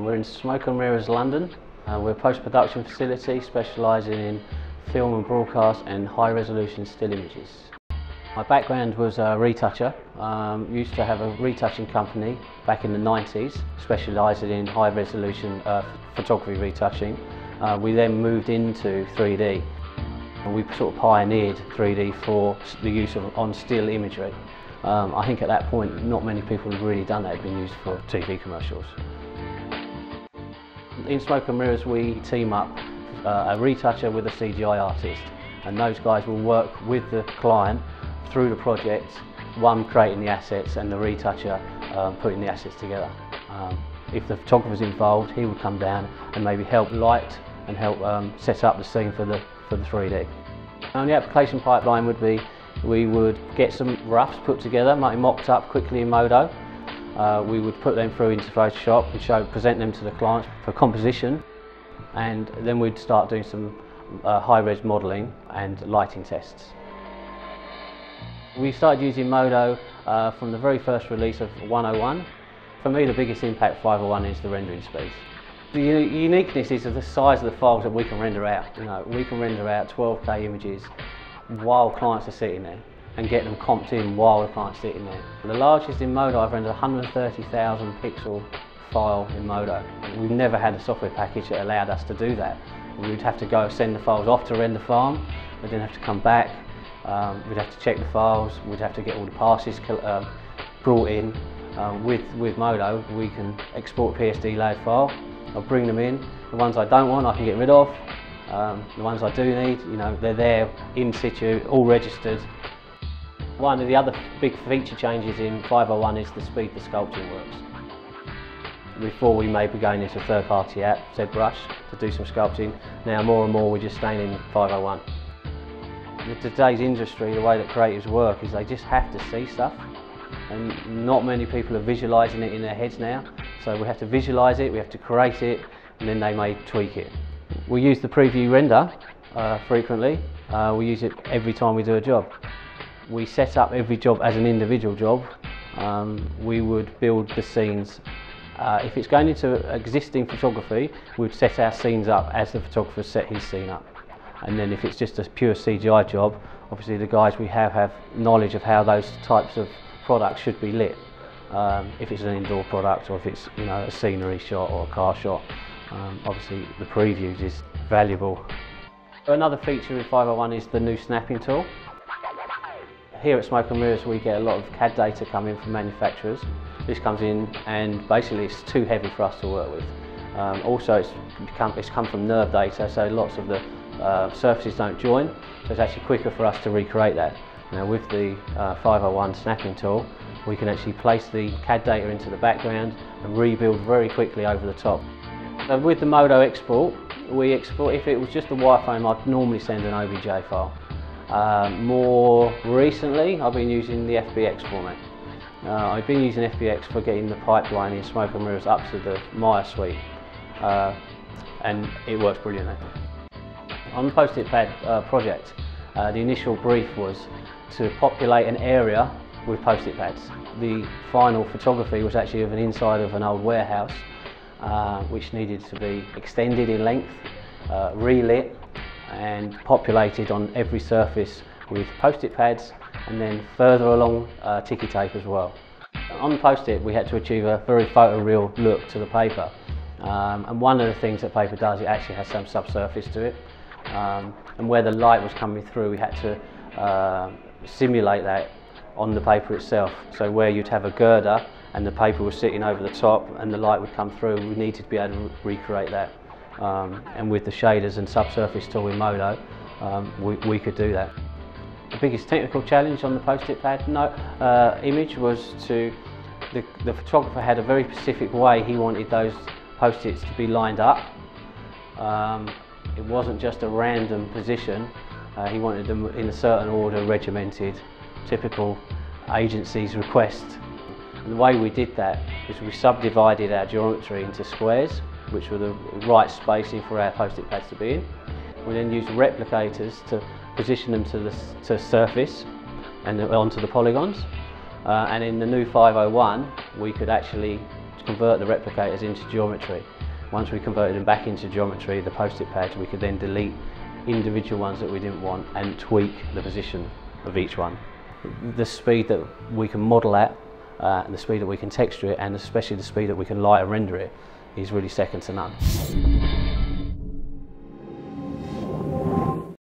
We're in Smoke and Mirrors, London. We're a post-production facility specialising in film and broadcast and high-resolution still images. My background was a retoucher. Used to have a retouching company back in the 90s, specialising in high-resolution photography retouching. We then moved into 3D. And we sort of pioneered 3D for the use of on still imagery. I think at that point not many people had really done that. It had been used for TV commercials. In Smoke and Mirrors we team up a retoucher with a CGI artist, and those guys will work with the client through the project, one creating the assets and the retoucher putting the assets together. If the photographer's involved, he would come down and maybe help light and help set up the scene for the 3D. And the application pipeline would be, we would get some roughs put together, might be mocked up quickly in Modo. We would put them through into Photoshop and present them to the client for composition, and then we'd start doing some high-res modelling and lighting tests. We started using Modo from the very first release of 101. For me, the biggest impact of 501 is the rendering speed. The uniqueness is of the size of the files that we can render out. You know, we can render out 12K images while clients are sitting there and get them comped in while the client's sitting there. The largest in Modo, I've rendered a 130,000 pixel file in Modo. We've never had a software package that allowed us to do that. We'd have to go send the files off to render farm, we'd then have to come back, we'd have to check the files, we'd have to get all the passes brought in. With Modo, we can export PSD layered file. I'll bring them in. The ones I don't want, I can get rid of. The ones I do need, you know, they're there in situ, all registered. One of the other big feature changes in 501 is the speed the sculpting works. Before we may be going into a third-party app, ZBrush, to do some sculpting. Now more and more we're just staying in 501. In today's industry, the way that creatives work is they just have to see stuff, and not many people are visualising it in their heads now. So we have to visualise it, we have to create it, and then they may tweak it. We use the preview render frequently. We use it every time we do a job. We set up every job as an individual job. We would build the scenes. If it's going into existing photography, we'd set our scenes up as the photographer set his scene up. And then if it's just a pure CGI job, obviously the guys we have knowledge of how those types of products should be lit. If it's an indoor product, or if it's, you know, a scenery shot or a car shot, obviously the previews is valuable. Another feature in 501 is the new snapping tool. Here at Smoke and Mirrors we get a lot of CAD data come in from manufacturers. This comes in and basically it's too heavy for us to work with. Also it's come from nerve data, so lots of the surfaces don't join, so it's actually quicker for us to recreate that. Now with the 501 snapping tool, we can actually place the CAD data into the background and rebuild very quickly over the top. So with the Modo export, if it was just a wireframe, I'd normally send an OBJ file. More recently, I've been using the FBX format. I've been using FBX for getting the pipeline in Smoke and Mirrors up to the Maya suite, and it works brilliantly. On the Post-it pad project, the initial brief was to populate an area with Post-it pads. The final photography was actually of an inside of an old warehouse, which needed to be extended in length, relit and populated on every surface with Post-it pads, and then further along ticky tape as well. On the Post-it we had to achieve a very photoreal look to the paper, and one of the things that paper does, it actually has some subsurface to it, and where the light was coming through we had to simulate that on the paper itself. So where you'd have a girder and the paper was sitting over the top and the light would come through, we needed to be able to recreate that. And with the shaders and subsurface tool in Modo, we could do that. The biggest technical challenge on the Post-it pad image was the photographer had a very specific way he wanted those Post-its to be lined up. It wasn't just a random position, he wanted them in a certain order, regimented, typical agency's request. And the way we did that is we subdivided our geometry into squares, which were the right spacing for our Post-it pads to be in. We then used replicators to position them to surface and onto the polygons. And in the new 501, we could actually to convert the replicators into geometry. Once we converted them back into geometry, the post-it pads, we could then delete individual ones that we didn't want and tweak the position of each one. The speed that we can model at, and the speed that we can texture it, and especially the speed that we can light and render it, is really second to none.